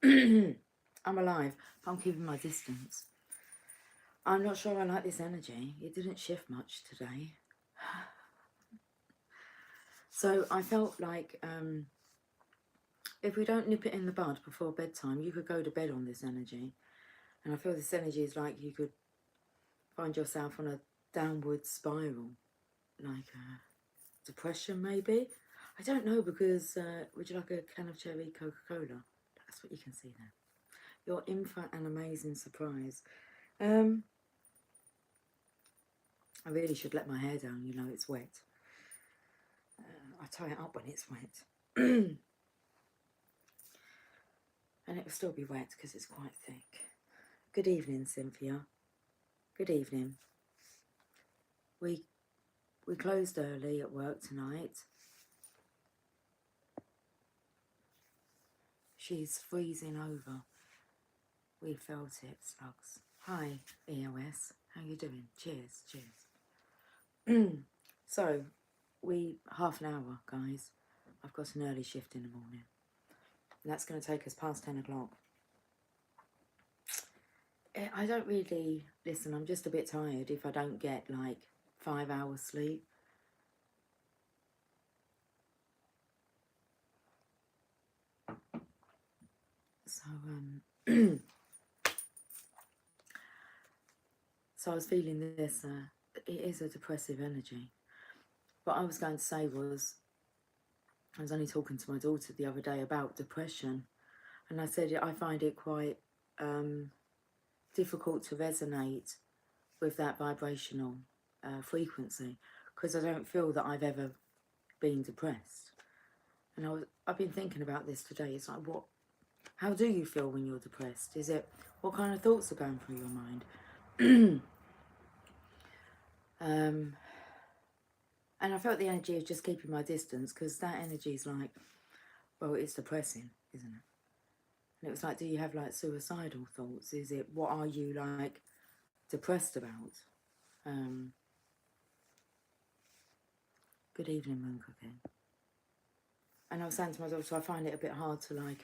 I'm alive, but I'm keeping my distance. I'm not sure I like this energy. It didn't shift much today. So I felt like if we don't nip it in the bud before bedtime, you could go to bed on this energy. And I feel this energy is like you could find yourself on a downward spiral, like depression maybe. I don't know, because would you like a can of cherry Coca-Cola? That's what you can see there. You're in for an amazing surprise. I really should let my hair down, you know, it's wet. I tie it up when it's wet. And it will still be wet because it's quite thick. Good evening, Cynthia. Good evening. We closed early at work tonight. She's freezing over. We felt it, slugs. Hi, EOS. How you doing? Cheers, cheers. So, half an hour, guys. I've got an early shift in the morning. And that's going to take us past 10 o'clock. I don't really, listen, I'm just a bit tired if I don't get like 5 hours sleep. So, so I was feeling this, it is a depressive energy. What I was going to say was, I was only talking to my daughter the other day about depression, and I said I find it quite difficult to resonate with that vibrational frequency, because I don't feel that I've ever been depressed. And I've been thinking about this today. It's like, how do you feel when you're depressed? What kind of thoughts are going through your mind? And I felt the energy of just keeping my distance, because that energy is like, well, it's depressing, isn't it? And it was like, do you have like suicidal thoughts? What are you like depressed about? Good evening, Moon Cooking. And I was saying to my daughter, I find it a bit hard to like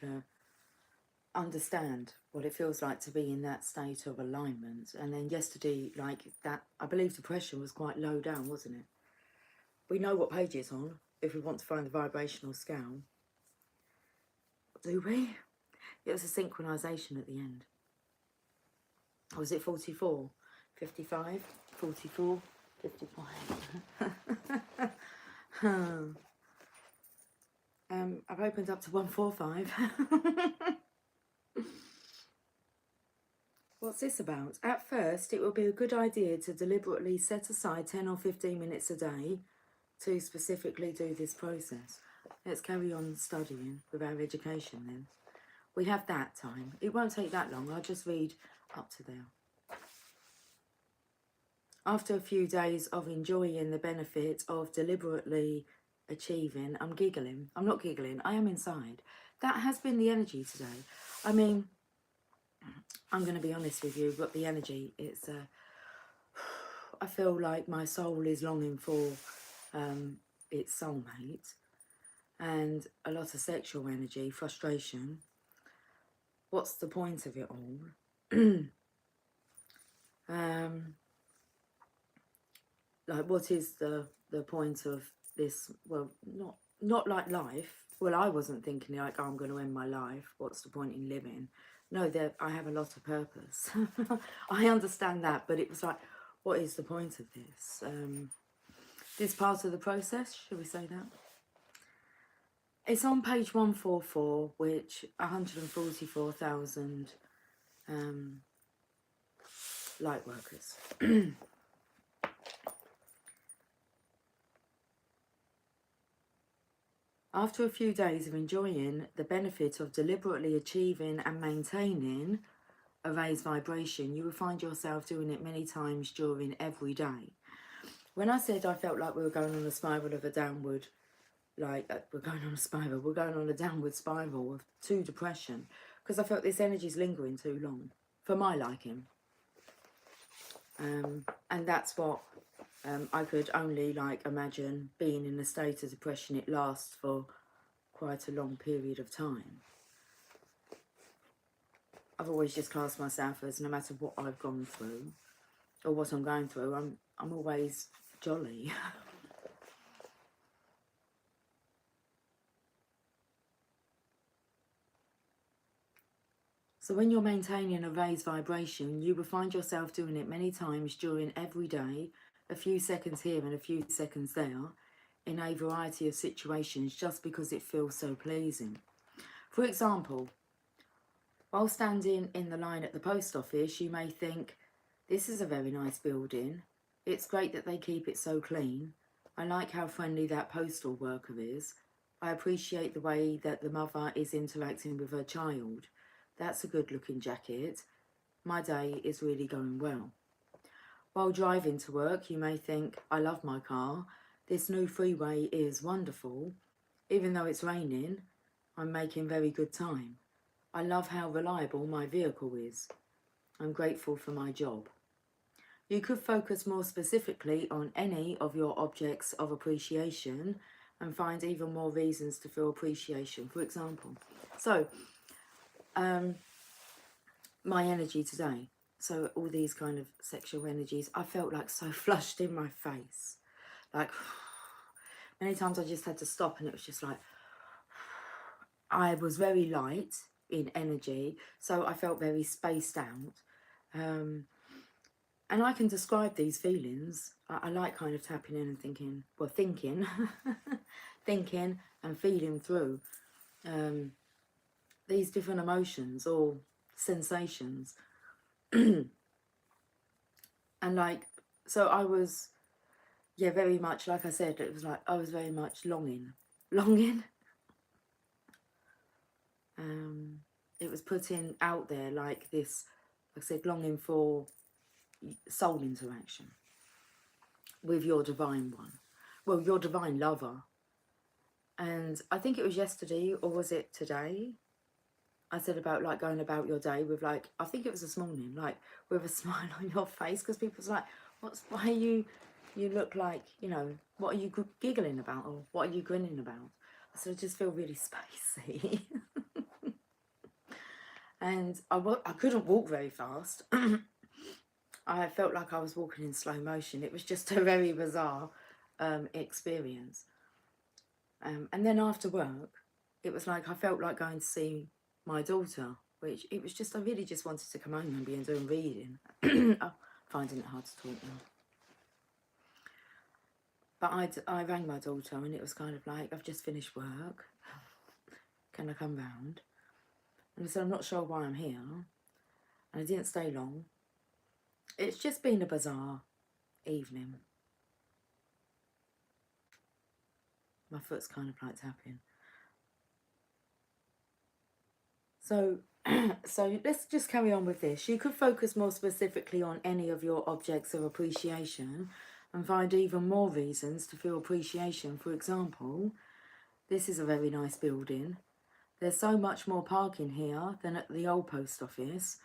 understand what it feels like to be in that state of alignment. And then yesterday, like that, I believe depression was quite low down, wasn't it? We know what page it's on if we want to find the vibrational scale. Do we? It was a synchronization at the end. Or was it 44? 55? 44? 55? I've opened up to 145. What's this about? At first, it would be a good idea to deliberately set aside 10 or 15 minutes a day to specifically do this process. Let's carry on studying with our education then. We have that time. It won't take that long. I'll just read up to there. After a few days of enjoying the benefit of deliberately achieving, I'm giggling. I'm not giggling. I am inside. That has been the energy today. I mean, I'm going to be honest with you, but the energy, I feel like my soul is longing for its soulmate, and a lot of sexual energy, frustration. What's the point of it all? Like, what is the point of this? Well, not like life. Well, I wasn't thinking like, oh, I'm going to end my life. What's the point in living? No, I have a lot of purpose. I understand that, but it was like, what is the point of this? This part of the process, should we say that? It's on page 144, which 144,000 light workers. After a few days of enjoying the benefit of deliberately achieving and maintaining a raised vibration, you will find yourself doing it many times during every day. When I said I felt like we were going on a spiral of a downward, we're going on a downward spiral to depression, because I felt this energy is lingering too long for my liking. And that's what I could only like imagine, being in a state of depression. It lasts for quite a long period of time. I've always just classed myself as, no matter what I've gone through or what I'm going through, I'm always jolly. So when you're maintaining a raised vibration, you will find yourself doing it many times during every day, a few seconds here and a few seconds there, in a variety of situations, just because it feels so pleasing. For example, while standing in the line at the post office, you may think, this is a very nice building. It's great that they keep it so clean. I like how friendly that postal worker is. I appreciate the way that the mother is interacting with her child. That's a good looking jacket. My day is really going well. While driving to work, you may think, I love my car. This new freeway is wonderful. Even though it's raining, I'm making very good time. I love how reliable my vehicle is. I'm grateful for my job. You could focus more specifically on any of your objects of appreciation and find even more reasons to feel appreciation. For example, my energy today. So all these kind of sexual energies, I felt like so flushed in my face. Like, many times I just had to stop, and it was just like, I was very light in energy, so I felt very spaced out. And I can describe these feelings. I like kind of tapping in and thinking, well, thinking, thinking and feeling through these different emotions or sensations. And like, so I was, yeah, very much, like I said, it was like, I was very much longing. It was putting out there like this, like I said, longing for soul interaction with your divine one. Well, your divine lover. And I think it was yesterday, or was it today? I said about like going about your day with like, I think it was this morning, like with a smile on your face, because people's like, why are you look like, you know, what are you giggling about, or what are you grinning about? I said, I just feel really spacey. And I couldn't walk very fast. I felt like I was walking in slow motion. It was just a very bizarre experience. And then after work, it was like I felt like going to see my daughter, which it was just, I really just wanted to come home and be doing reading. I'm finding it hard to talk now. But I rang my daughter, and it was kind of like, I've just finished work. Can I come round? And I said, I'm not sure why I'm here. And I didn't stay long. It's just been a bizarre evening. My foot's kind of like tapping. So, so let's just carry on with this. You could focus more specifically on any of your objects of appreciation and find even more reasons to feel appreciation. For example, this is a very nice building. There's so much more parking here than at the old post office.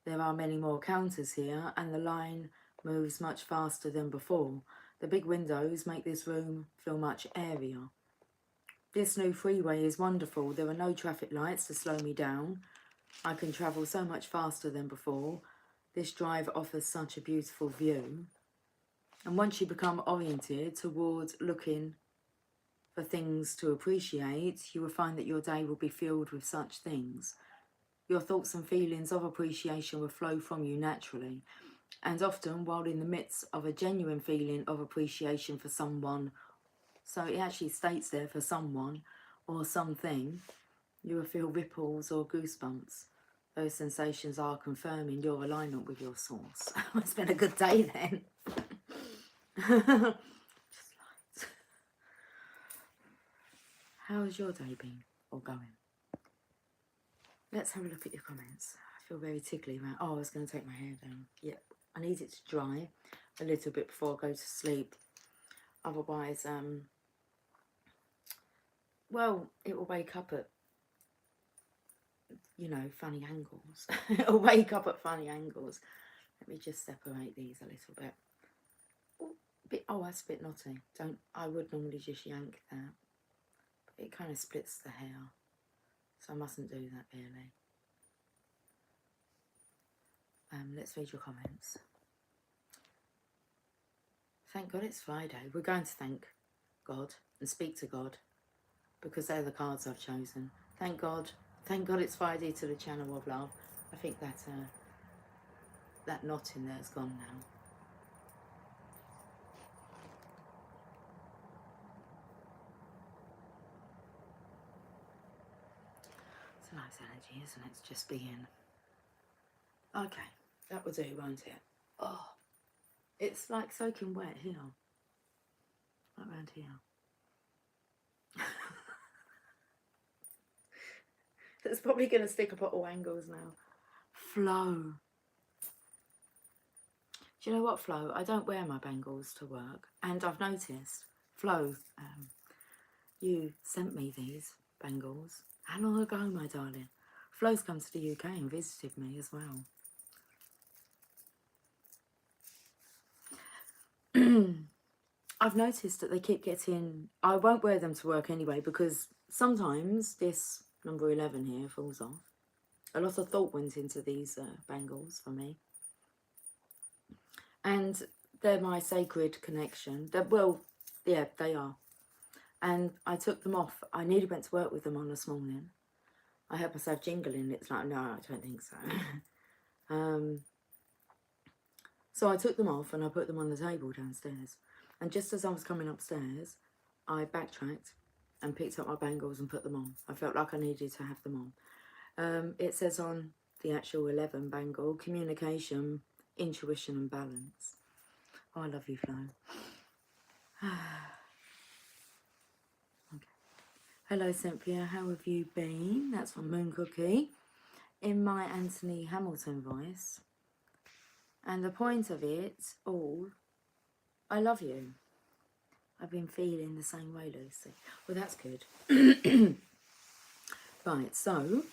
There are many more counters here, and the line moves much faster than before. The big windows make this room feel much airier. This new freeway is wonderful. There are no traffic lights to slow me down. I can travel so much faster than before. This drive offers such a beautiful view. And once you become oriented towards looking for things to appreciate, you will find that your day will be filled with such things. Your thoughts and feelings of appreciation will flow from you naturally. And often, while in the midst of a genuine feeling of appreciation for someone, so it actually states there for someone or something, you will feel ripples or goosebumps. Those sensations are confirming your alignment with your source. It's been a good day then. Just light. How has your day been or going? Let's have a look at your comments. I feel very tickly around. Oh, I was going to take my hair down. Yep, I need it to dry a little bit before I go to sleep. Otherwise, well, it will wake up at, you know, funny angles. It'll wake up at funny angles. Let me just separate these a little bit. Oh, that's a bit knotty. I would normally just yank that. But it kind of splits the hair. So I mustn't do that really. Let's read your comments. Thank God it's Friday. We're going to thank God and speak to God because they're the cards I've chosen. Thank God it's Friday to the channel of love. I think that that knot in there is gone now. It's a nice energy, isn't it? It's just being. Okay, that will do, won't it? Oh, it's like soaking wet here. Right around here. It's probably going to stick up at all angles now. Flow. Do you know what, Flo? I don't wear my bangles to work. And I've noticed, Flo, you sent me these bangles. How long ago, my darling? Flo's come to the UK and visited me as well. I've noticed that they keep getting... I won't wear them to work anyway because sometimes this number 11 here falls off. A lot of thought went into these bangles for me. And they're my sacred connection. Well, yeah, they are. And I took them off. I nearly went to work with them on this morning. I heard myself jingling. It's like, no, I don't think so. So I took them off and I put them on the table downstairs. And just as I was coming upstairs, I backtracked and picked up my bangles and put them on. I felt like I needed to have them on. It says on the actual 11 bangle, communication, intuition and balance. Oh, I love you, Flo. Okay. Hello, Cynthia. How have you been? That's from Moon Cookie. In my Anthony Hamilton voice. And the point of it all, I love you. I've been feeling the same way, Lucy. Well, that's good. Right, so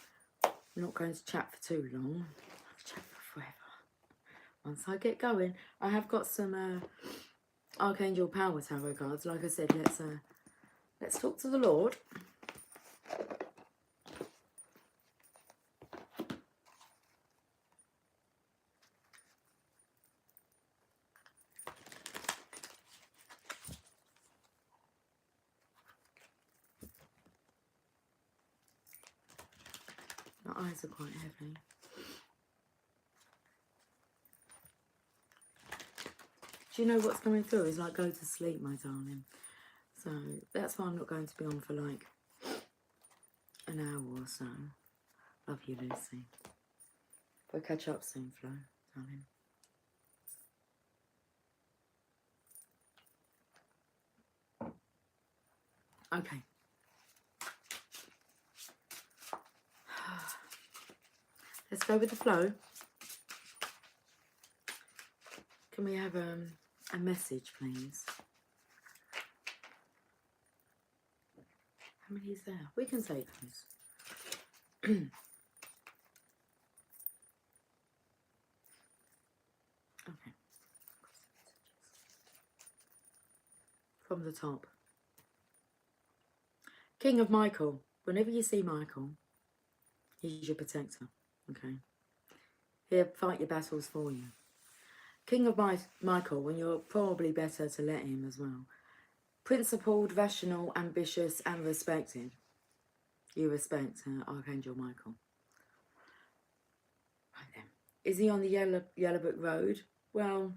I'm not going to chat for too long. I'll chat for forever. Once I get going, I have got some Archangel Power Tarot cards. Like I said, let's talk to the Lord. My eyes are quite heavy. Do you know what's coming through? Is like, go to sleep, my darling. So that's why I'm not going to be on for like an hour or so. Love you, Lucy. We'll catch up soon, Flo, darling. Okay. Let's go with the flow. Can we have a message, please? How many is there? We can take those. Okay. From the top. King of Michael. Whenever you see Michael, he's your protector. Okay. He'll fight your battles for you. King of Michael, when you're probably better to let him as well. Principled, rational, ambitious, and respected. You respect Archangel Michael. Right then. Is he on the Yellow Brick Road? Well,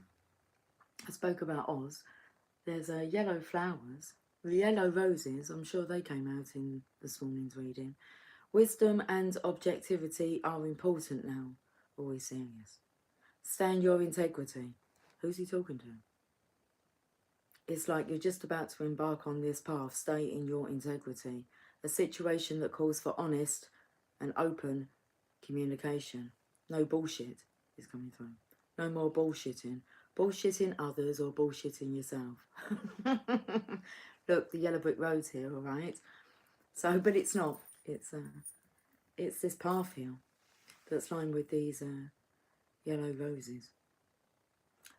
I spoke about Oz. There's yellow flowers, the yellow roses. I'm sure they came out in this morning's reading. Wisdom and objectivity are important now. Always serious. Stay in your integrity. Who's he talking to? It's like you're just about to embark on this path. Stay in your integrity. A situation that calls for honest and open communication. No bullshit is coming through. No more bullshitting. Bullshitting others or bullshitting yourself. Look, the Yellow Brick Road's here, all right? So, but it's not. It's this path here that's lined with these yellow roses.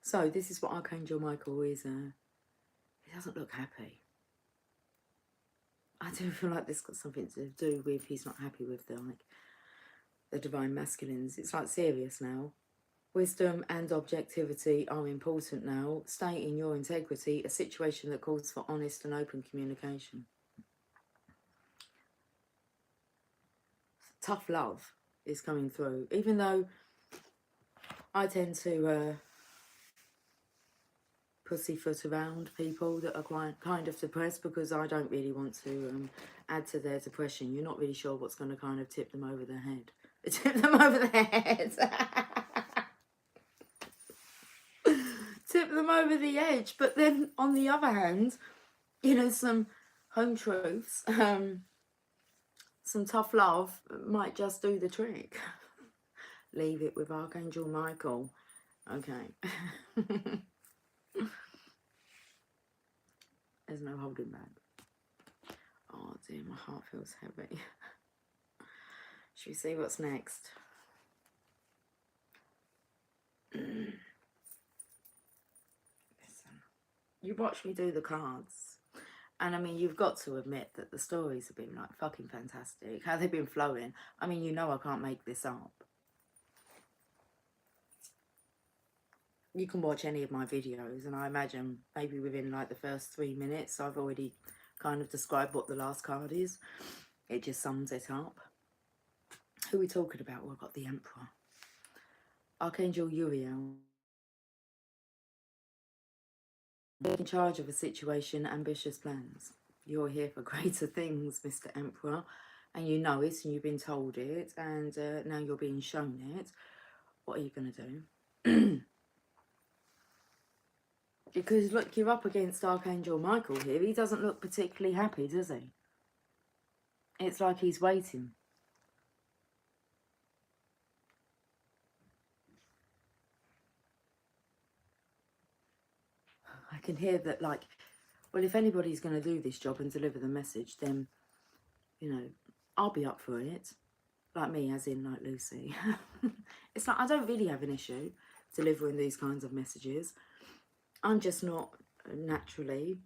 So this is what Archangel Michael is. He doesn't look happy. I do feel like this got something to do with he's not happy with the divine masculines. It's like serious now. Wisdom and objectivity are important now. Stating your integrity, a situation that calls for honest and open communication. Tough love is coming through, even though I tend to pussyfoot around people that are quite kind of depressed, because I don't really want to add to their depression. You're not really sure what's going to kind of tip them over their head. Tip them over their head. Tip them over the edge. But then on the other hand, you know, some home truths, some tough love might just do the trick. Leave it with Archangel Michael. Okay. There's no holding back. Oh dear, my heart feels heavy. Should we see what's next? Listen, you watch me do the cards, and I mean, you've got to admit that the stories have been like fucking fantastic. How they've been flowing. I mean, you know I can't make this up. You can watch any of my videos, and I imagine maybe within like the first 3 minutes I've already kind of described what the last card is. It just sums it up. Who are we talking about? Well, I've got the Emperor. Archangel Uriel. In charge of a situation, ambitious plans. You're here for greater things, Mr. Emperor, and you know it, and you've been told it, and now you're being shown it. What are you going to do? Because look, you're up against Archangel Michael here. He doesn't look particularly happy, does he? It's like he's waiting. I can hear that, like, well, if anybody's going to do this job and deliver the message, then, you know, I'll be up for it. Like me, as in, like, Lucy. It's like, I don't really have an issue delivering these kinds of messages. I'm just not naturally...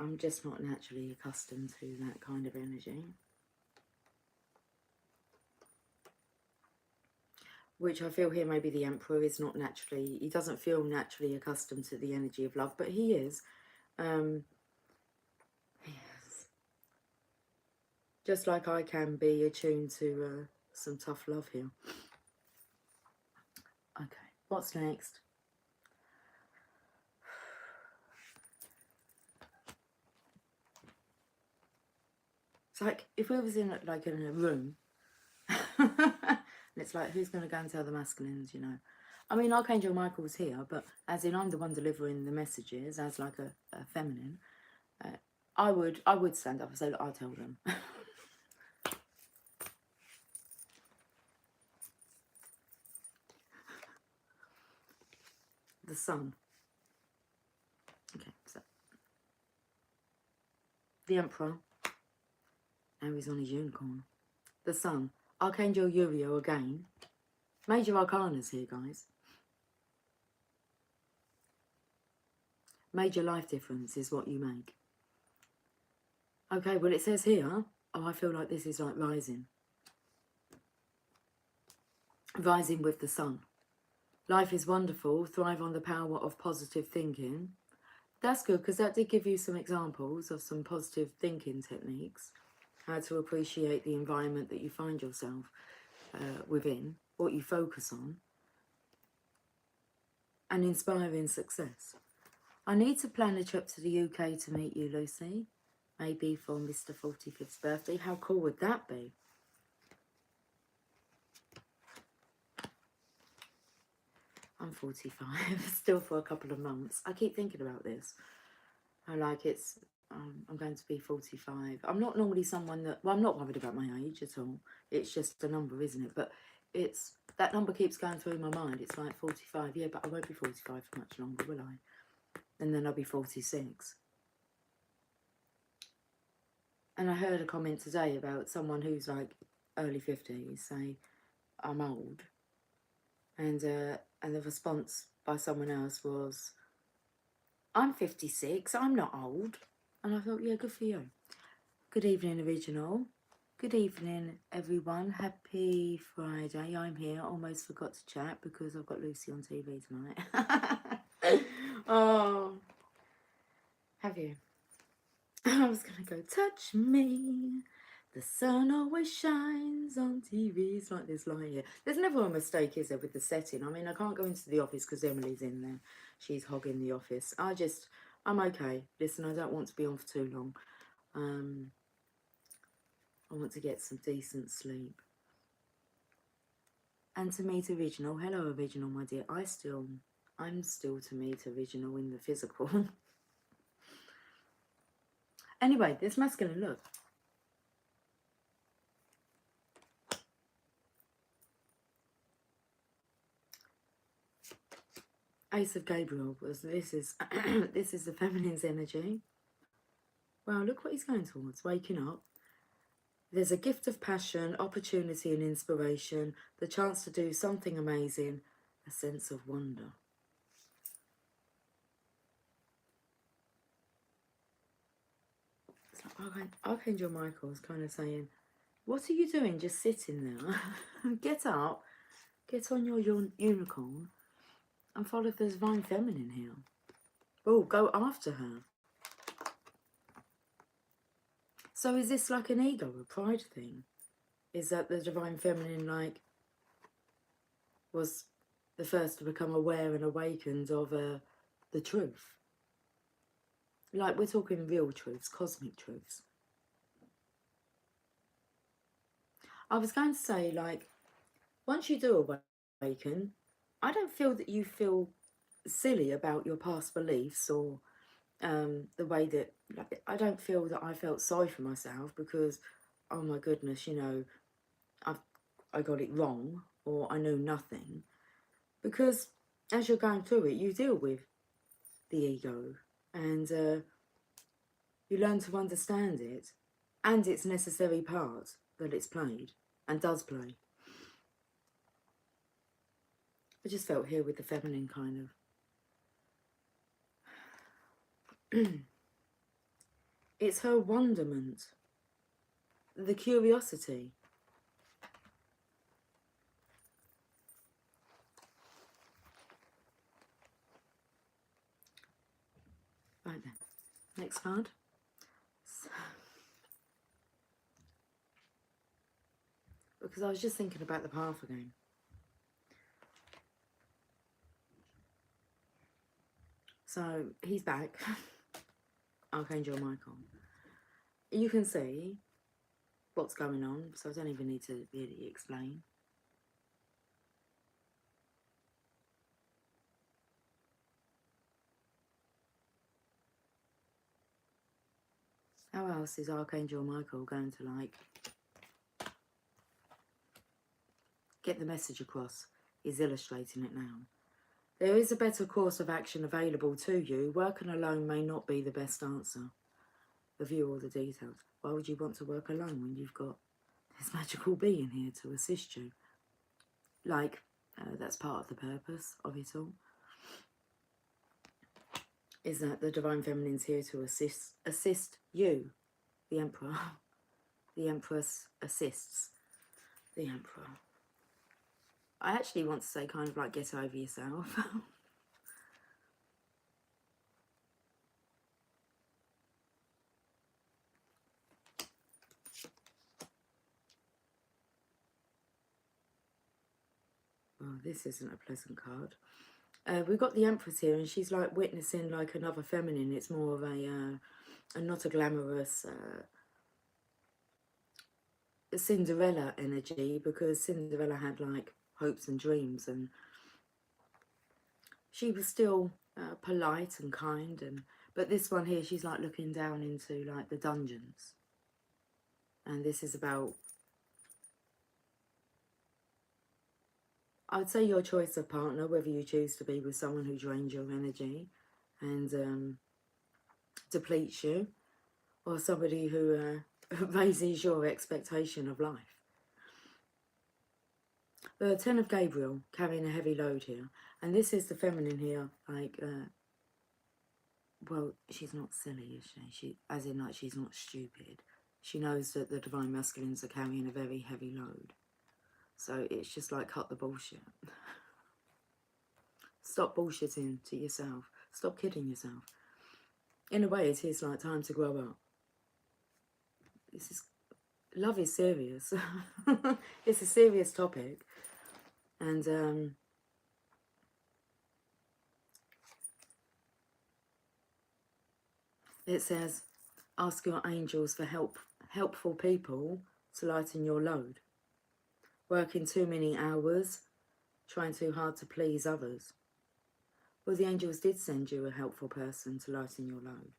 I'm just not naturally accustomed to that kind of energy. Which I feel here, maybe the Emperor is not naturally... He doesn't feel naturally accustomed to the energy of love, but he is. Yes. Just like I can be attuned to some tough love here. Okay, what's next? It's like if we was in like in a room and it's like, who's going to go and tell the masculines, you know? I mean, Archangel Michael's here, but as in I'm the one delivering the messages as like a feminine. I would stand up and say, look, I'll tell them. The Sun. Okay, so the Emperor. Now he's on his unicorn. The Sun. Archangel Uriel again. Major arcanas here, guys. Major life difference is what you make. Okay, well it says here, oh, I feel like this is like rising. Rising with the sun. Life is wonderful. Thrive on the power of positive thinking. That's good, because that did give you some examples of some positive thinking techniques. How to appreciate the environment that you find yourself within, what you focus on. And inspiring success. I need to plan a trip to the UK to meet you, Lucy. Maybe for Mr. 45th's birthday. How cool would that be? I'm 45, still for a couple of months. I keep thinking about this. I like it's, I'm going to be 45. I'm not normally someone that, well, I'm not worried about my age at all. It's just a number, isn't it? But it's, that number keeps going through my mind. It's like 45, yeah, but I won't be 45 for much longer, will I? And then I'll be 46. And I heard a comment today about someone who's like early 50s say, I'm old. And the response by someone else was, I'm 56, I'm not old. And I thought, yeah, good for you. Good evening, original. Good evening, everyone. Happy Friday. I'm here. Almost forgot to chat because I've got Lucy on TV tonight. Oh, have you? I was going to go, touch me. The sun always shines on TV. It's like this line here. There's never a mistake, is there, with the setting? I mean, I can't go into the office because Emily's in there. She's hogging the office. I'm okay. Listen, I don't want to be on for too long. I want to get some decent sleep. And to meet original. Hello, original, my dear. I'm still to meet original in the physical. Anyway, this masculine look. Ace of Gabriel was this is this is the feminine's energy. Wow, look what he's going towards. Waking up. There's a gift of passion, opportunity and inspiration, the chance to do something amazing, a sense of wonder. It's like Archangel Michael is kind of saying, what are you doing just sitting there? Get up, get on your unicorn and follow the divine feminine here. Oh, go after her. So is this like an ego, a pride thing? Is that the divine feminine like was the first to become aware and awakened of the truth? Like we're talking real truths, cosmic truths. I was going to say, like, once you do awaken, I don't feel that you feel silly about your past beliefs or the way that, like, I don't feel that I felt sorry for myself because, oh my goodness, you know, I got it wrong or I know nothing. Because as you're going through it, you deal with the ego and you learn to understand it and its necessary part that it's played and does play. I just felt here with the feminine kind of. It's her wonderment, the curiosity. Right then, next card. Because I was just thinking about the path again. So he's back, Archangel Michael. You can see what's going on, so I don't even need to really explain. How else is Archangel Michael going to, like, get the message across? He's illustrating it now. There is a better course of action available to you. Working alone may not be the best answer. Review all the details. Why would you want to work alone when you've got this magical being here to assist you? Like, that's part of the purpose of it all. Is that the Divine Feminine's here to assist you, the Emperor. The Empress assists the Emperor. I actually want to say kind of like get over yourself. Oh, this isn't a pleasant card. We've got the Empress here, and she's like witnessing like another feminine. It's more of a not a glamorous Cinderella energy, because Cinderella had like hopes and dreams, and she was still polite and kind. And but this one here, she's like looking down into like the dungeons, and this is about, I would say, your choice of partner, whether you choose to be with someone who drains your energy and depletes you, or somebody who raises your expectation of life. The Ten of Gabriel, carrying a heavy load here. And this is the feminine here, like, well, she's not silly, is she? As in, like, she's not stupid. She knows that the divine masculines are carrying a very heavy load. So it's just like, cut the bullshit. Stop bullshitting to yourself. Stop kidding yourself. In a way, it is like time to grow up. Love is serious. It's a serious topic. And it says, ask your angels for helpful people to lighten your load. Working too many hours, trying too hard to please others. Well, the angels did send you a helpful person to lighten your load.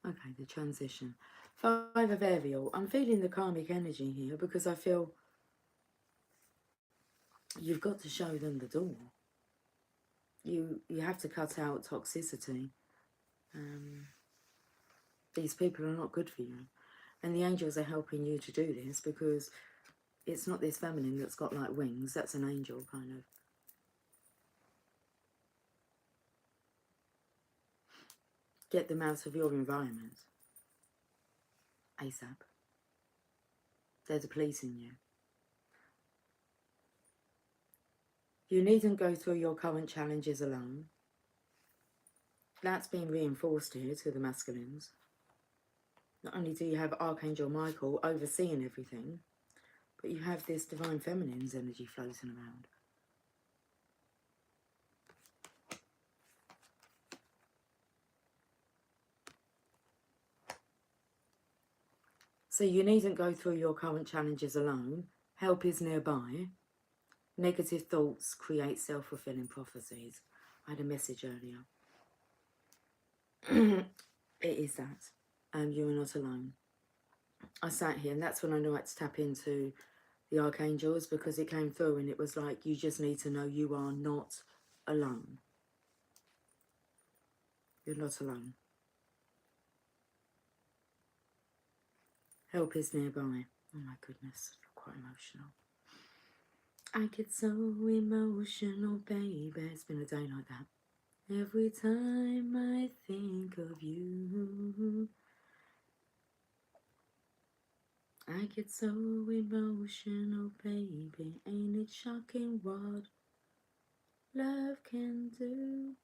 Okay, the transition. 5 of Ariel. I'm feeling the karmic energy here because I feel you've got to show them the door. You have to cut out toxicity. These people are not good for you. And the angels are helping you to do this because it's not this feminine that's got like wings. That's an angel kind of. Get them out of your environment. ASAP. They're depleting you. You needn't go through your current challenges alone. That's being reinforced here to the masculines. Not only do you have Archangel Michael overseeing everything, but you have this divine feminine's energy floating around. So you needn't go through your current challenges alone. Help is nearby. Negative thoughts create self-fulfilling prophecies. I had a message earlier. It is that. You are not alone. I sat here and that's when I knew I had to tap into the archangels, because it came through and it was like, you just need to know you are not alone. You're not alone. Help is nearby. Oh my goodness, I'm quite emotional. I get so emotional, baby. It's been a day like that. Every time I think of you, I get so emotional, baby. Ain't it shocking what love can do?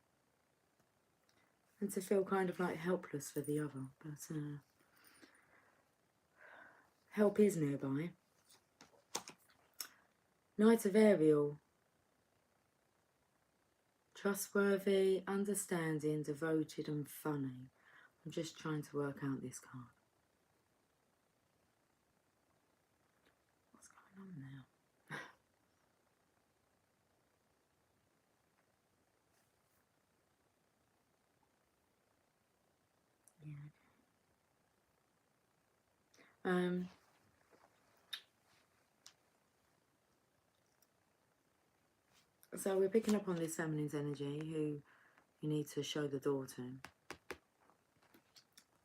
And to feel kind of like helpless for the other, but help is nearby. Knight of Ariel. Trustworthy, understanding, devoted and funny. I'm just trying to work out this card. What's going on now? Yeah. So we're picking up on this feminine's energy who you need to show the door to.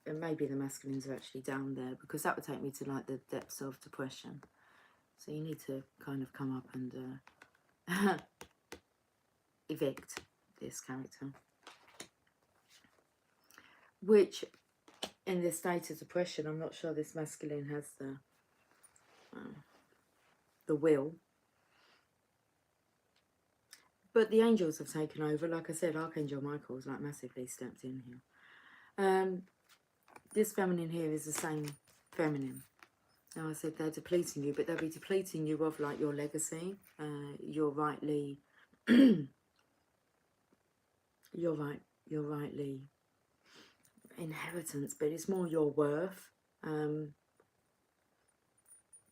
And maybe the masculines are actually down there, because that would take me to like the depths of depression. So you need to kind of come up and evict this character. Which, in this state of depression, I'm not sure this masculine has the will. But the angels have taken over. Like I said, Archangel Michael's like massively stepped in here. This feminine here is the same feminine. Now I said they're depleting you, but they'll be depleting you of like your legacy, your rightly, your rightly inheritance, but it's more your worth.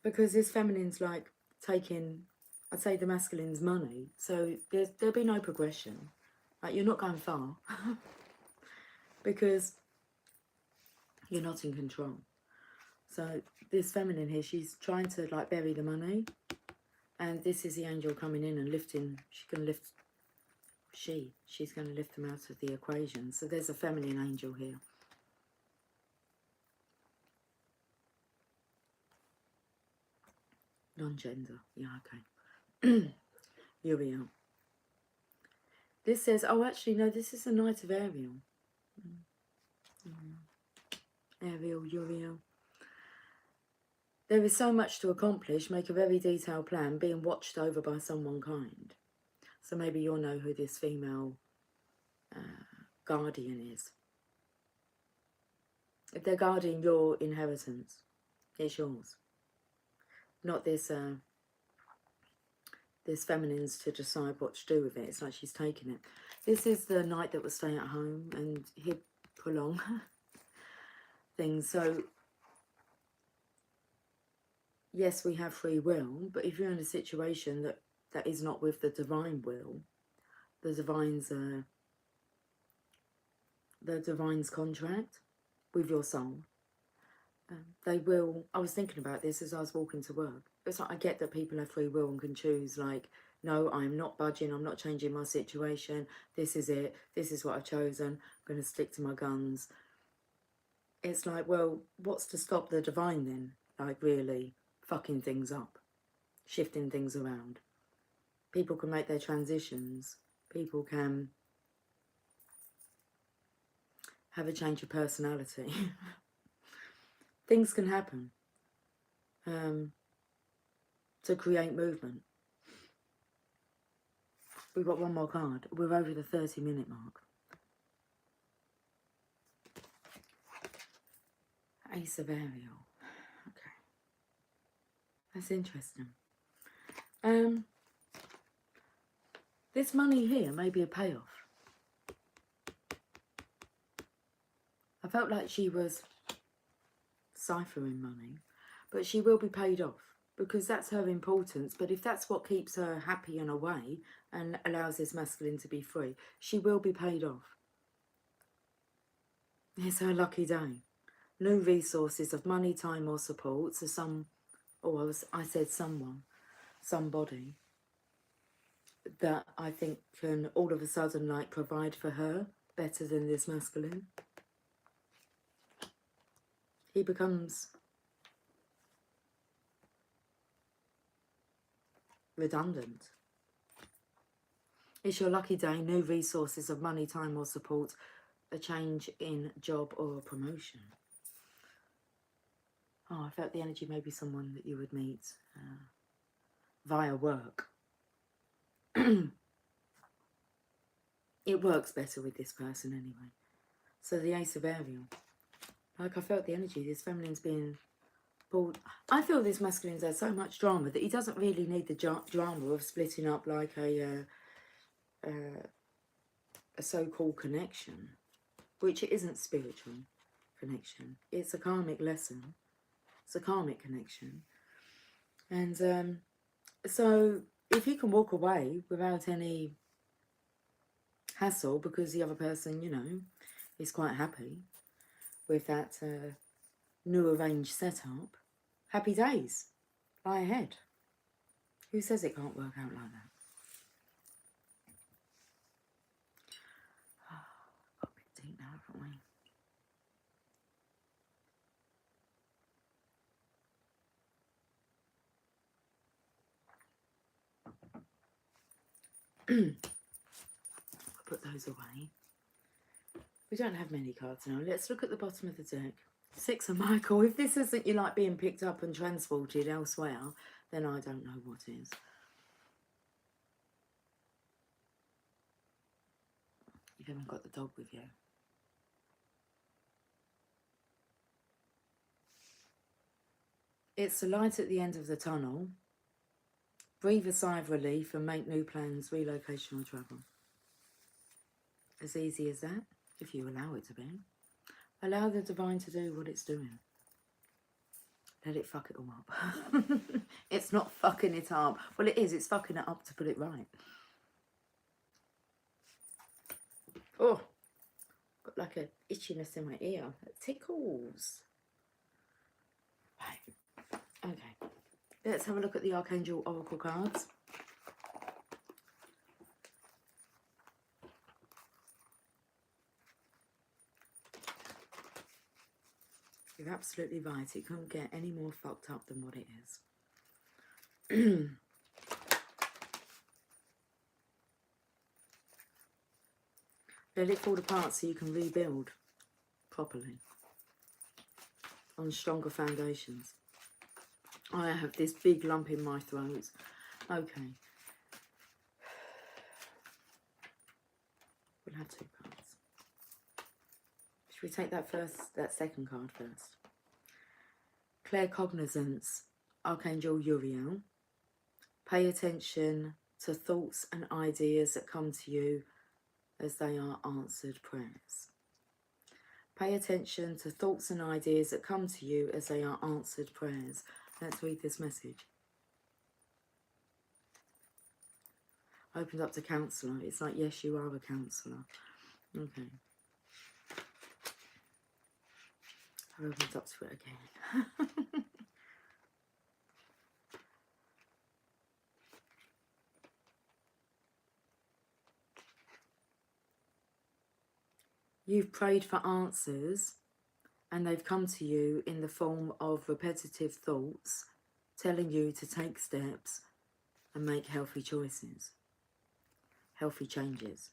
Because this feminine's like taking, I'd say, the masculine's money, so there'll be no progression. Like, you're not going far because you're not in control. So this feminine here, she's trying to like bury the money, and this is the angel coming in and lifting. She's going to lift them out of the equation. So there's a feminine angel here. Non-gender, yeah, okay. Uriel. This says, oh, actually, no, this is the Knight of Ariel. Ariel, Uriel. There is so much to accomplish. Make a very detailed plan, being watched over by someone kind. So maybe you'll know who this female guardian is. If they're guarding your inheritance, it's yours. Not this this feminine's to decide what to do with it. It's like she's taking it. This is the knight that will stay at home and he'd prolong things. So yes, we have free will, but if you're in a situation that is not with the divine will, the divine's contract with your soul, they will. I was thinking about this as I was walking to work. It's like, I get that people have free will and can choose, like, no, I'm not budging, I'm not changing my situation, this is it, this is what I've chosen, I'm going to stick to my guns. It's like, well, what's to stop the divine then? Like, really fucking things up, shifting things around. People can make their transitions. People can have a change of personality. Things can happen to create movement. We've got one more card. We're over the 30-minute mark. Ace of Ariel. Okay. That's interesting. This money here may be a payoff. I felt like she was ciphering money, but she will be paid off because that's her importance. But if that's what keeps her happy and away and allows this masculine to be free, she will be paid off. It's her lucky day. New resources of money, time or support. So I said someone, somebody that I think can all of a sudden like provide for her better than this masculine. He becomes redundant. It's your lucky day, new resources of money, time or support, a change in job or a promotion. Oh, I felt the energy maybe someone that you would meet via work. It works better with this person anyway. So the Ace of Ariel. Like, I felt the energy. This feminine's being pulled. I feel this masculine's had so much drama that he doesn't really need the drama of splitting up like a so-called connection, which it isn't spiritual connection. It's a karmic lesson. It's a karmic connection. And so if he can walk away without any hassle because the other person, you know, is quite happy with that new arranged setup, happy days lie ahead. Who says it can't work out like that? Got a bit deep now, haven't we? I'll put those away. We don't have many cards now. Let's look at the bottom of the deck. Six of Michael. If this isn't you like being picked up and transported elsewhere, then I don't know what is. You haven't got the dog with you. It's the light at the end of the tunnel. Breathe a sigh of relief and make new plans, relocation or travel. As easy as that, if you allow it to be. Allow the divine to do what it's doing. Let it fuck it all up. It's not fucking it up. Well, it is. It's fucking it up to put it right. Oh, got like a itchiness in my ear. It tickles. Right. Okay. Let's have a look at the Archangel Oracle cards. You're absolutely right. It couldn't get any more fucked up than what it is. Let it fall apart so you can rebuild properly on stronger foundations. I have this big lump in my throat. Okay. We'll have 2 cards. Should we take that second card first? Claircognizance, Archangel Uriel. Pay attention to thoughts and ideas that come to you as they are answered prayers. Pay attention to thoughts and ideas that come to you as they are answered prayers. Let's read this message. Opened up to counsellor. It's like, yes, you are a counsellor. Okay. I've opened up to it again. You've prayed for answers and they've come to you in the form of repetitive thoughts telling you to take steps and make healthy choices, healthy changes.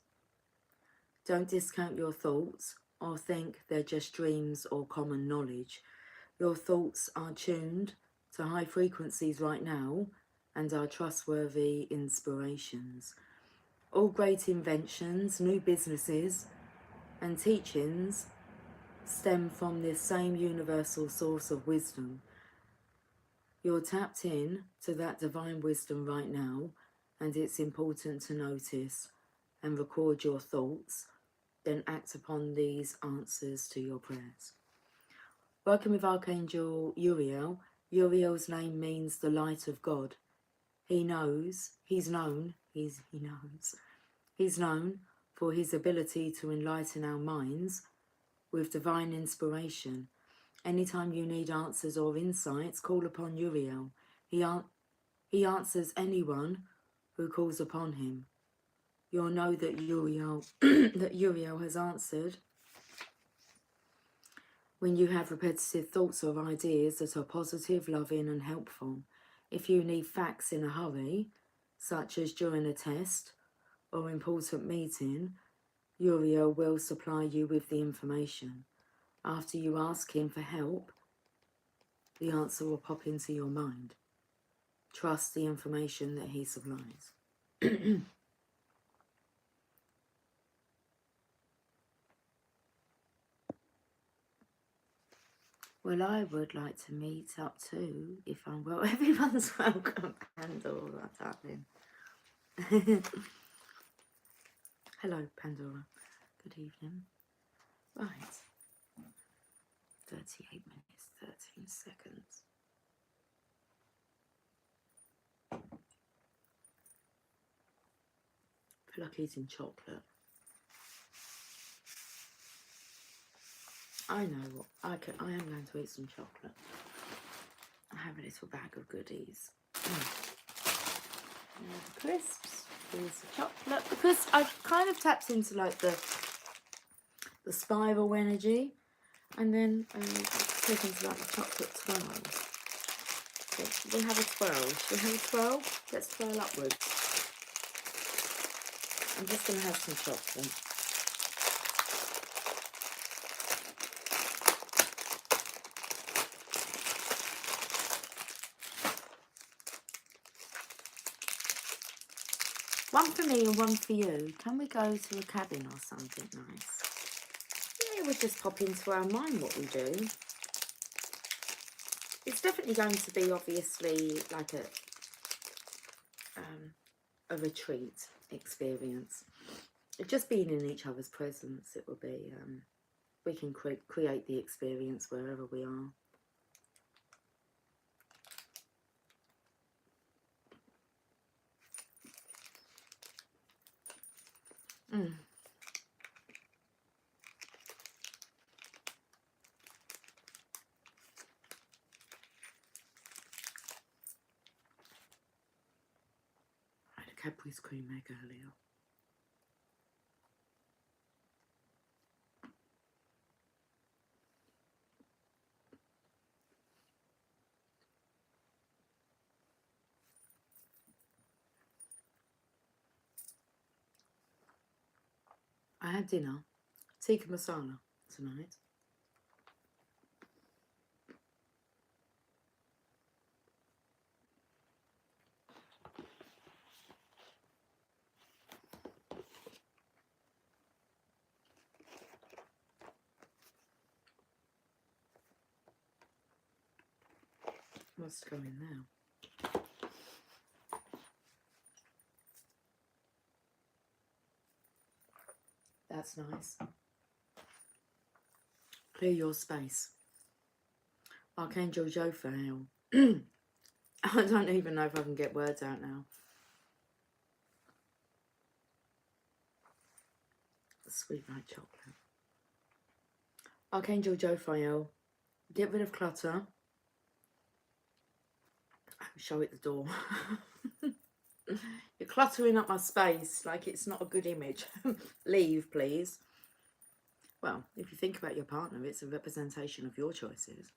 Don't discount your thoughts or think they're just dreams or common knowledge. Your thoughts are tuned to high frequencies right now and are trustworthy inspirations. All great inventions, new businesses and teachings stem from this same universal source of wisdom. You're tapped in to that divine wisdom right now, and it's important to notice and record your thoughts, then act upon these answers to your prayers. Working with Archangel Uriel, Uriel's name means the light of God. He knows for his ability to enlighten our minds with divine inspiration. Anytime you need answers or insights, call upon Uriel. He answers anyone who calls upon him. You'll know that Uriel has answered when you have repetitive thoughts or ideas that are positive, loving and helpful. If you need facts in a hurry, such as during a test or important meeting, Uriel will supply you with the information. After you ask him for help, the answer will pop into your mind. Trust the information that he supplies. Well, I would like to meet up too, if I'm well. Everyone's welcome, Pandora, darling. Hello, Pandora. Good evening. Right. 38 minutes, 13 seconds. I feel like eating chocolate. I know what I am going to eat some chocolate. I have a little bag of goodies. The crisps. Here's the chocolate, because I've kind of tapped into like the spiral energy, and then taken to like the chocolate twirls. So we have a twirl. Should we have a twirl? Let's twirl upwards. I'm just going to have some chocolate. One for me and one for you. Can we go to a cabin or something nice? Yeah, it would just pop into our mind what we do. It's definitely going to be obviously like a retreat experience. Just being in each other's presence, it will be, we can create the experience wherever we are. I had a Cadbury's cream egg earlier. I had dinner, tikka masala tonight. What's going now? That's nice. Clear your space. Archangel Jophiel. I don't even know if I can get words out now. Sweet like chocolate. Archangel Jophiel. Get rid of clutter. Show it the door. You're cluttering up my space like it's not a good image. Leave, please. Well, if you think about your partner, it's a representation of your choices,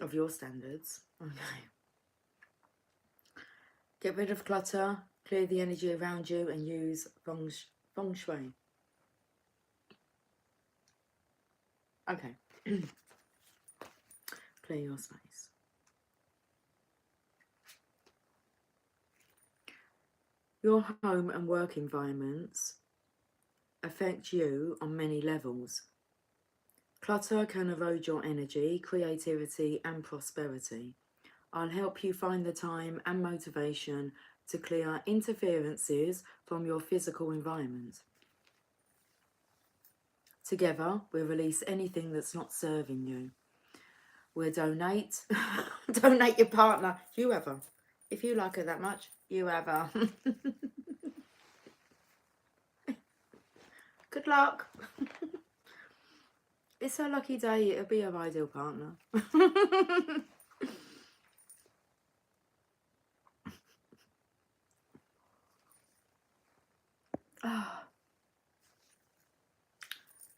of your standards. Okay. Get rid of clutter, clear the energy around you, and use feng shui. Okay. Clear your space. Your home and work environments affect you on many levels. Clutter can erode your energy, creativity, and prosperity. I'll help you find the time and motivation to clear interferences from your physical environment. Together, we'll release anything that's not serving you. We'll donate. Donate your partner. You have her. If you like her that much, you have her. Good luck. It's her lucky day. It'll be her ideal partner.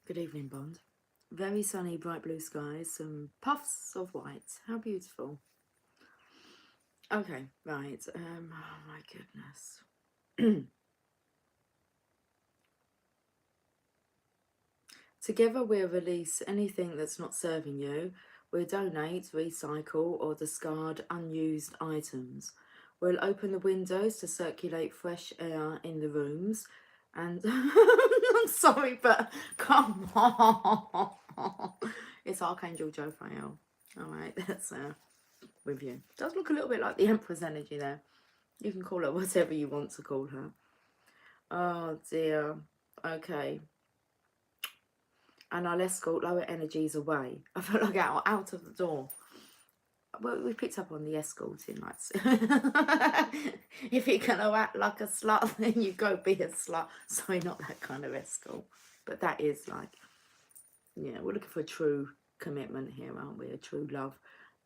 Good evening, Bond. Very sunny, bright blue skies, some puffs of white. How beautiful. Okay, right. Oh my goodness. Together we'll release anything that's not serving you. We'll donate, recycle or discard unused items. We'll open the windows to circulate fresh air in the rooms. And I'm sorry, but come on. It's Archangel Jophiel. Alright, that's with you. Does look a little bit like the Emperor's energy there. You can call her whatever you want to call her. Oh dear. Okay. And I'll escort lower energies away. I feel like out of the door. Well, we picked up on the escorting, like, if you're going to act like a slut, then you go be a slut. Sorry, not that kind of escort. But that is like, yeah, we're looking for a true commitment here, aren't we? A true love.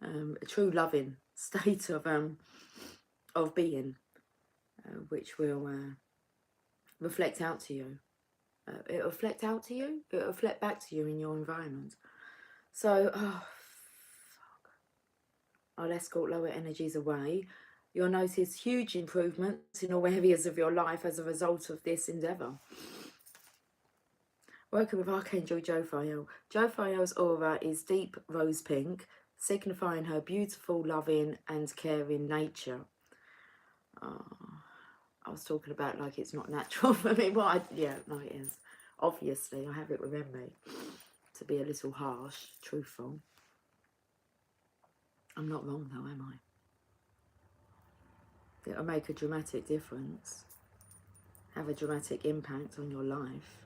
A true loving state of being, which will reflect out to you. It'll reflect out to you. It'll reflect back to you in your environment. So, oh, fuck. I'll escort lower energies away. You'll notice huge improvements in all areas of your life as a result of this endeavour. Working with Archangel Jophiel. Jophiel's aura is deep rose pink, signifying her beautiful, loving and caring nature. I was talking about like it's not natural for me. Well, yeah, no, it is. Obviously, I have it within me to be a little harsh, truthful. I'm not wrong though, am I? It'll make a dramatic difference. Have a dramatic impact on your life.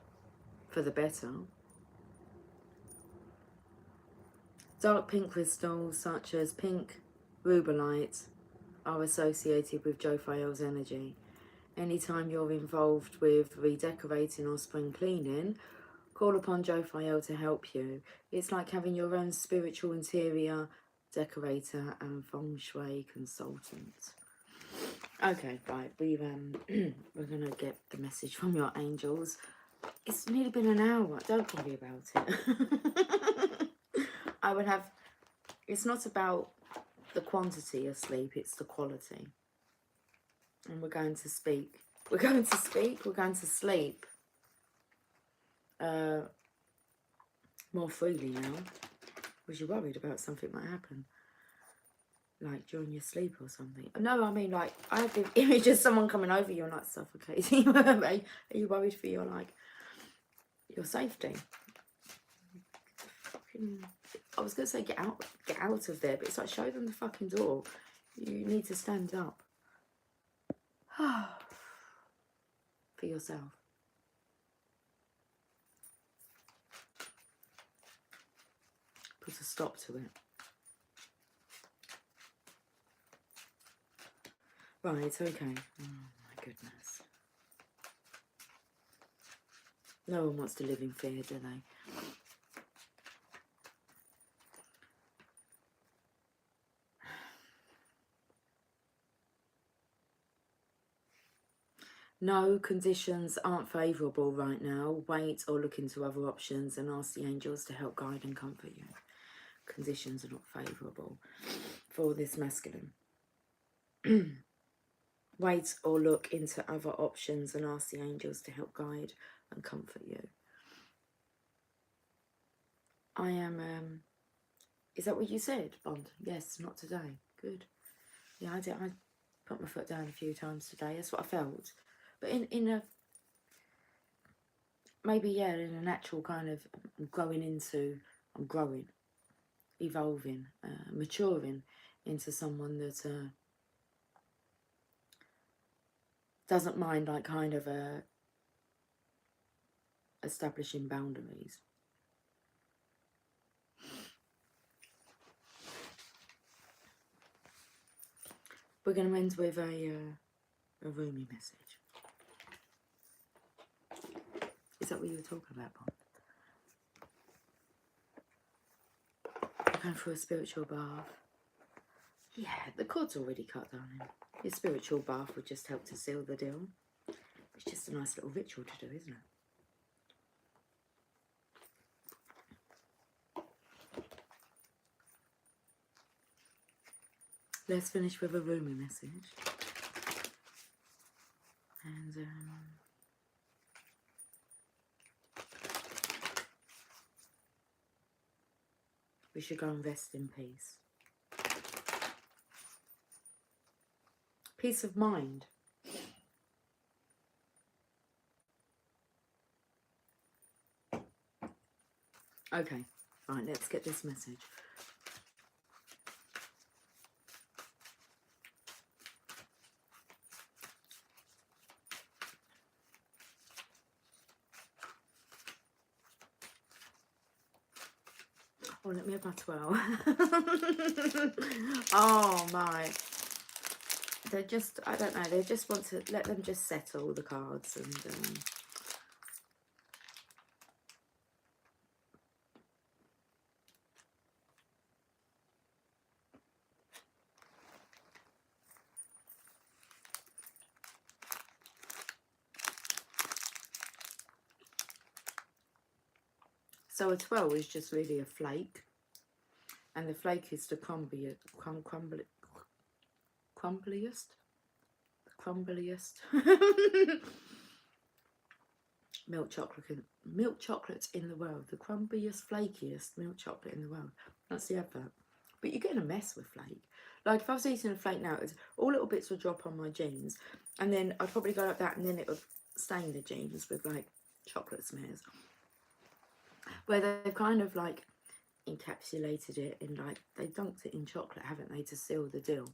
For the better. Dark pink crystals such as pink rubellite are associated with Jophiel's energy. Anytime you're involved with redecorating or spring cleaning, call upon Jophiel to help you. It's like having your own spiritual interior decorator and feng shui consultant. Okay, right, we're gonna get the message from your angels. It's nearly been an hour. Don't worry about it. I would have. It's not about the quantity of sleep; it's the quality. And we're going to speak. We're going to speak. We're going to sleep. more freely now. Was you worried about something might happen? Like during your sleep or something? No, I mean like I have the image of someone coming over you and like suffocating. Are you worried for your like your safety? Fucking, I was gonna say get out of there, but it's like show them the fucking door. You need to stand up for yourself. Put a stop to it. Right, okay. Oh my goodness. No one wants to live in fear, do they? No, conditions aren't favourable right now. Wait or look into other options and ask the angels to help guide and comfort you. Conditions are not favourable for this masculine. Wait or look into other options and ask the angels to help guide and comfort you. I am, is that what you said, Bond? Yes, not today. Good. Yeah, I did. I put my foot down a few times today. That's what I felt. But in a, maybe, yeah, in a natural kind of growing into, I'm growing, evolving, maturing into someone that doesn't mind like kind of establishing boundaries. We're going to end with a Rumi message. Is that what you were talking about, Bob? You're going for a spiritual bath. Yeah, the cord's already cut, darling. Your spiritual bath would just help to seal the deal. It's just a nice little ritual to do, isn't it? Let's finish with a Rumi message. And we should go and rest in peace. Peace of mind. Okay, right, let's get this message. Oh, let me have my twirl. Oh, my. They're just, I don't know, they just want to let them just settle the cards and... So a 12 is just really a flake. And the flake is the crumbliest. milk chocolate in the world. The crumbliest, flakiest milk chocolate in the world. That's the advert. But you're getting a mess with flake. Like if I was eating a flake now, all little bits would drop on my jeans. And then I'd probably go like that and then it would stain the jeans with like chocolate smears. Where they've kind of like encapsulated it in like, they dunked it in chocolate, haven't they, to seal the deal.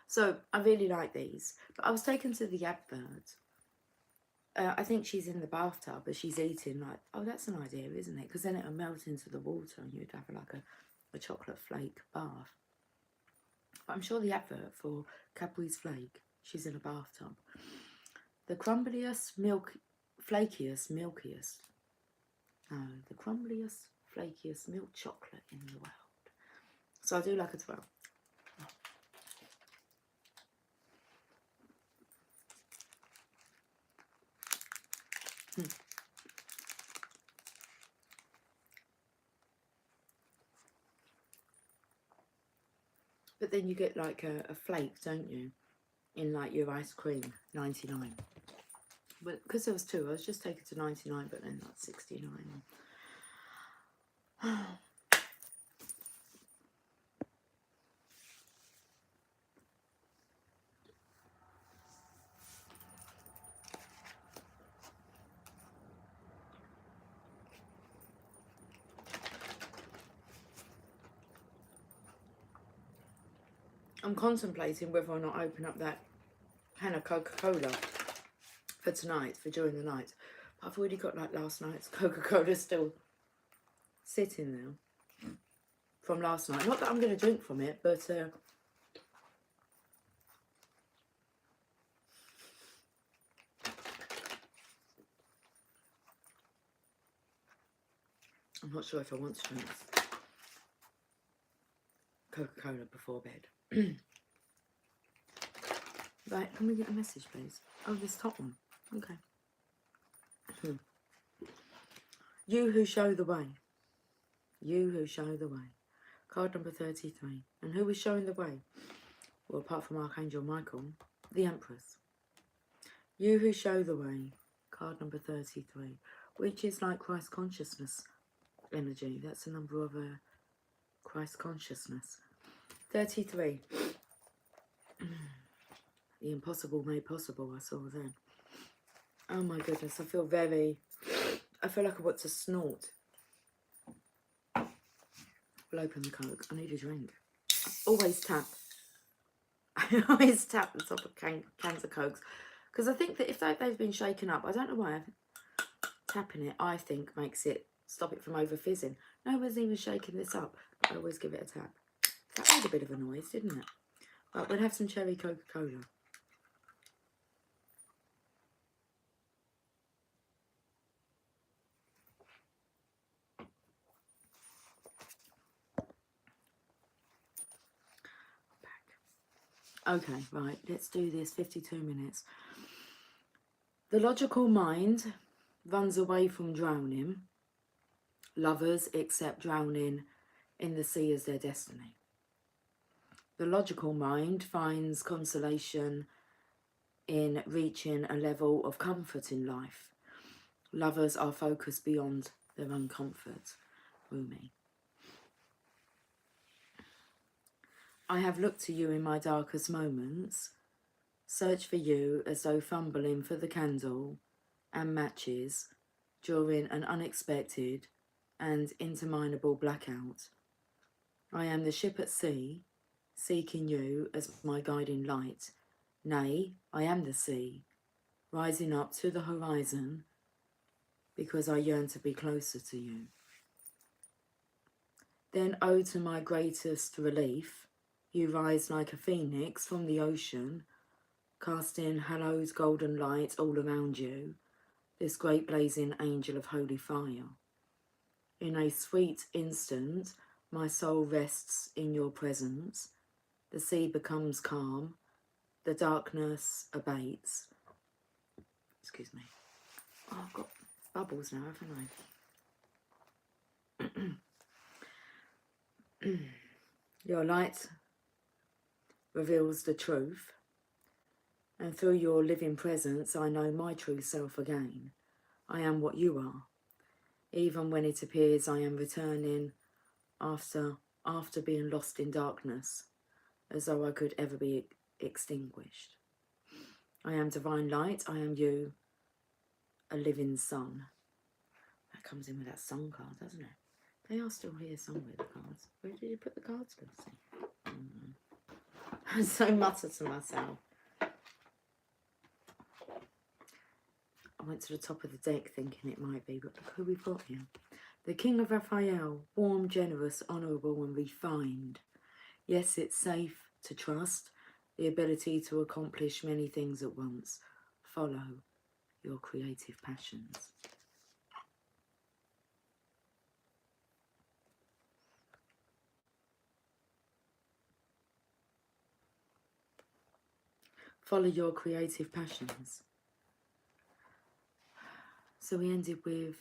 So I really like these. But I was taken to the advert. I think she's in the bathtub, but she's eating like, oh, that's an idea, isn't it? Because then it'll melt into the water and you'd have like a chocolate flake bath. But I'm sure the advert for Cadbury's Flake, she's in a bathtub. The crumbliest, flakiest, milkiest. No, the crumbliest, flakiest milk chocolate in the world. So I do like a 12. But then you get like a flake, don't you? In like your ice cream, 99. But because there was two, I was just taken to 99, but then that's 69. I'm contemplating whether or not I open up that can of Coca-Cola for tonight, for during the night. But I've already got like last night's Coca-Cola still sitting there from last night. Not that I'm going to drink from it, but I'm not sure if I want to drink Coca-Cola before bed. Right, can we get a message, please? Oh, this top one. Okay. You who show the way. You who show the way. Card number 33. And who is showing the way? Well, apart from Archangel Michael, the Empress. You who show the way. Card number 33. Which is like Christ consciousness energy. That's the number of Christ consciousness. 33. The impossible made possible, I saw then. Oh my goodness, I feel like I want to snort. We'll open the Coke. I need a drink. Always tap. I always tap the top of cans of Cokes. Because I think that if they've been shaken up, I don't know why, tapping it, I think, makes it, stop it from over fizzing. No one's even shaking this up. I always give it a tap. That made a bit of a noise, didn't it? Right, we'll have some cherry Coca-Cola. Okay, right, let's do this. 52 minutes. The logical mind runs away from drowning. Lovers accept drowning in the sea as their destiny. The logical mind finds consolation in reaching a level of comfort in life. Lovers are focused beyond their own comfort. Rumi. I have looked to you in my darkest moments, search for you as though fumbling for the candle and matches during an unexpected and interminable blackout. I am the ship at sea, seeking you as my guiding light. Nay, I am the sea, rising up to the horizon because I yearn to be closer to you. Then, oh, to my greatest relief, you rise like a phoenix from the ocean, casting halo's golden light all around you, this great blazing angel of holy fire. In a sweet instant, my soul rests in your presence. The sea becomes calm, the darkness abates. Excuse me. Oh, I've got bubbles now, haven't I? Your light reveals the truth, and through your living presence I know my true self again. I am what you are, even when it appears I am returning after being lost in darkness, as though I could ever be extinguished. I am divine light, I am you, a living sun. That comes in with that sun card, doesn't it? They are still here somewhere, the cards. Where did you put the cards, Lucy? I so mutter to myself. I went to the top of the deck thinking it might be, but look who we've got here. The King of Raphael, warm, generous, honourable and refined. Yes, it's safe to trust, the ability to accomplish many things at once. Follow your creative passions. Follow your creative passions. So we ended with,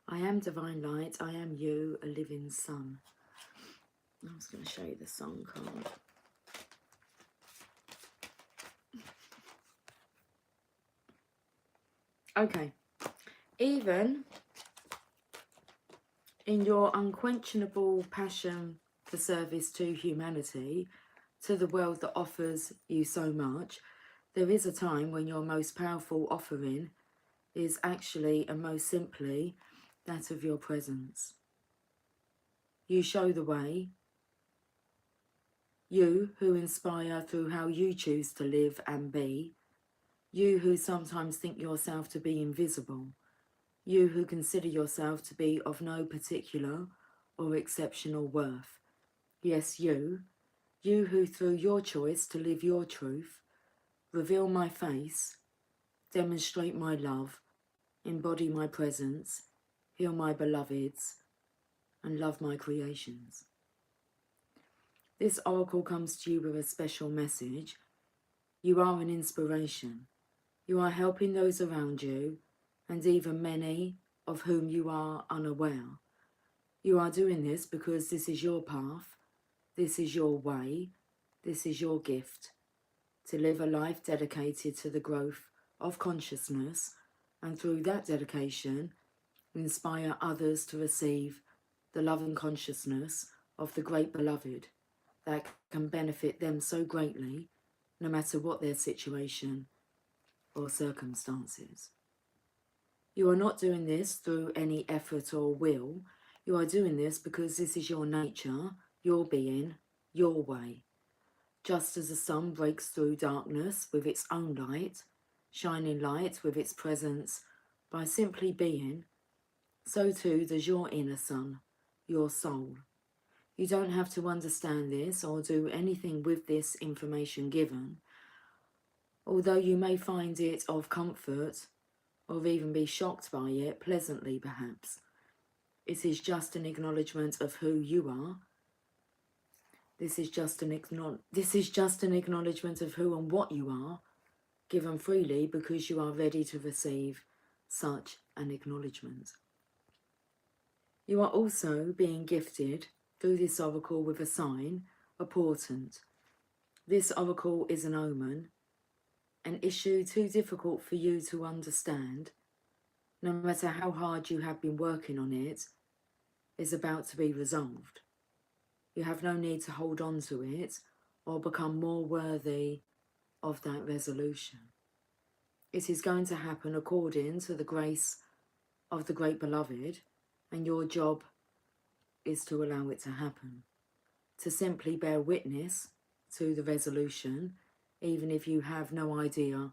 I am divine light, I am you, a living sun. I was going to show you the sun card. Okay. Even in your unquenchable passion for service to humanity, to the world that offers you so much, there is a time when your most powerful offering is actually and most simply that of your presence. You show the way. You who inspire through how you choose to live and be. You who sometimes think yourself to be invisible. You who consider yourself to be of no particular or exceptional worth. Yes, you who through your choice to live your truth, reveal my face, demonstrate my love, embody my presence, heal my beloveds, and love my creations. This oracle comes to you with a special message. You are an inspiration. You are helping those around you, and even many of whom you are unaware. You are doing this because this is your path, this is your way, this is your gift, to live a life dedicated to the growth of consciousness, and through that dedication, inspire others to receive the love and consciousness of the great beloved that can benefit them so greatly, no matter what their situation or circumstances. You are not doing this through any effort or will. You are doing this because this is your nature, your being, your way. Just as the sun breaks through darkness with its own light, shining light with its presence by simply being, so too does your inner sun, your soul. You don't have to understand this or do anything with this information given, although you may find it of comfort or even be shocked by it, pleasantly perhaps. It is just an acknowledgement of who you are. This is just an acknowledgement of who and what you are, given freely because you are ready to receive such an acknowledgement. You are also being gifted through this oracle with a sign, a portent. This oracle is an omen, an issue too difficult for you to understand, no matter how hard you have been working on it, is about to be resolved. You have no need to hold on to it or become more worthy of that resolution. It is going to happen according to the grace of the great beloved, and your job is to allow it to happen, to simply bear witness to the resolution, even if you have no idea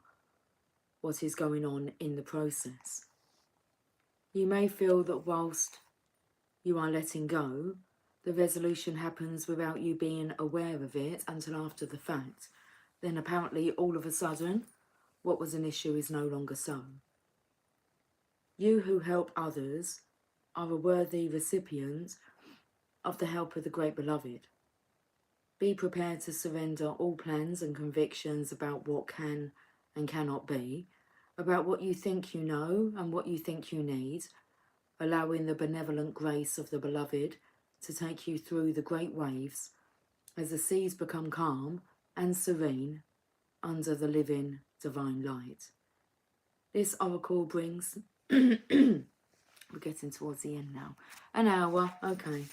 what is going on in the process. You may feel that whilst you are letting go, the resolution happens without you being aware of it until after the fact. Then apparently all of a sudden, what was an issue is no longer so. You who help others are a worthy recipient of the help of the great beloved. Be prepared to surrender all plans and convictions about what can and cannot be, about what you think you know and what you think you need, allowing the benevolent grace of the beloved to take you through the great waves as the seas become calm and serene under the living divine light. This oracle brings, we're getting towards the end now, an hour, okay.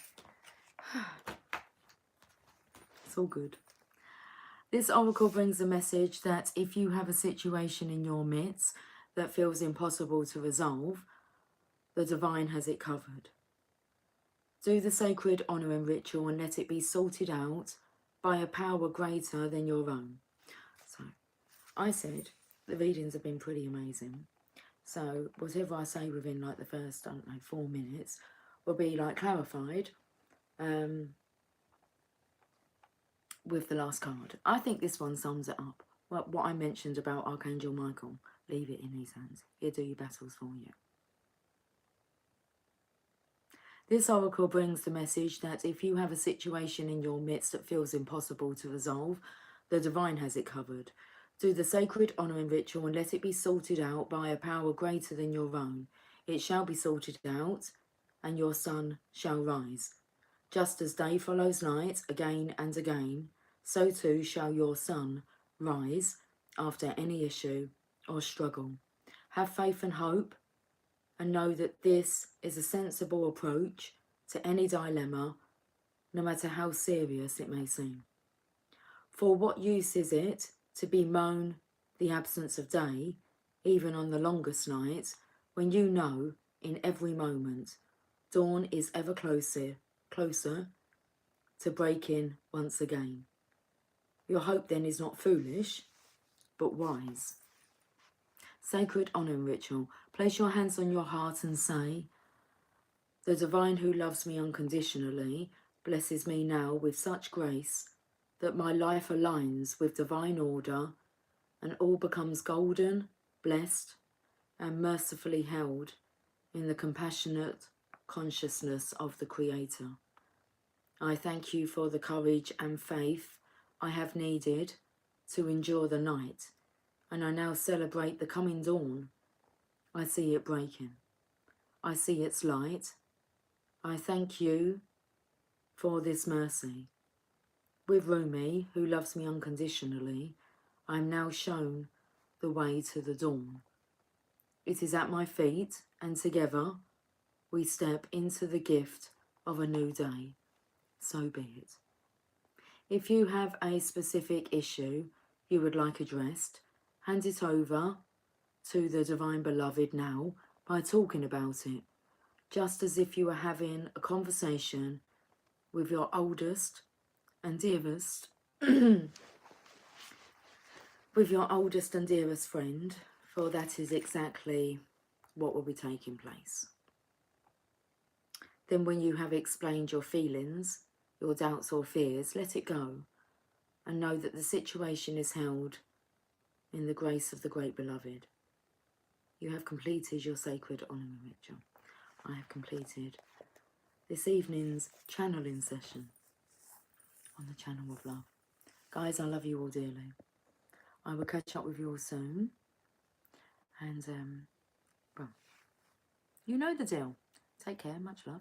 It's all good. This oracle brings a message that if you have a situation in your midst that feels impossible to resolve, the divine has it covered. Do the sacred honouring ritual and let it be sorted out by a power greater than your own. So, I said the readings have been pretty amazing. So, whatever I say within like the first, 4 minutes will be like clarified with the last card. I think this one sums it up. What I mentioned about Archangel Michael, leave it in his hands. He'll do your battles for you. This oracle brings the message that if you have a situation in your midst that feels impossible to resolve, the divine has it covered. Do the sacred honouring ritual and let it be sorted out by a power greater than your own. It shall be sorted out, and your sun shall rise. Just as day follows night again and again, so too shall your sun rise after any issue or struggle. Have faith and hope, and know that this is a sensible approach to any dilemma, no matter how serious it may seem. For what use is it to bemoan the absence of day, even on the longest night, when you know in every moment dawn is ever closer to breaking once again? Your hope then is not foolish, but wise. Sacred honouring ritual. Place your hands on your heart and say, the divine who loves me unconditionally blesses me now with such grace that my life aligns with divine order and all becomes golden, blessed, and mercifully held in the compassionate consciousness of the Creator. I thank you for the courage and faith I have needed to endure the night, and I now celebrate the coming dawn. I see it breaking. I see its light. I thank you for this mercy. With Rumi, who loves me unconditionally, I am now shown the way to the dawn. It is at my feet, and together we step into the gift of a new day. So be it. If you have a specific issue you would like addressed, hand it over to the Divine Beloved now by talking about it, just as if you were having a conversation with your oldest and dearest with your oldest and dearest friend, for that is exactly what will be taking place. Then when you have explained your feelings, your doubts or fears, let it go and know that the situation is held in the grace of the Great Beloved. You have completed your sacred honouring ritual. I have completed this evening's channeling session on the channel of love. Guys, I love you all dearly. I will catch up with you all soon. And, well, you know the deal. Take care. Much love.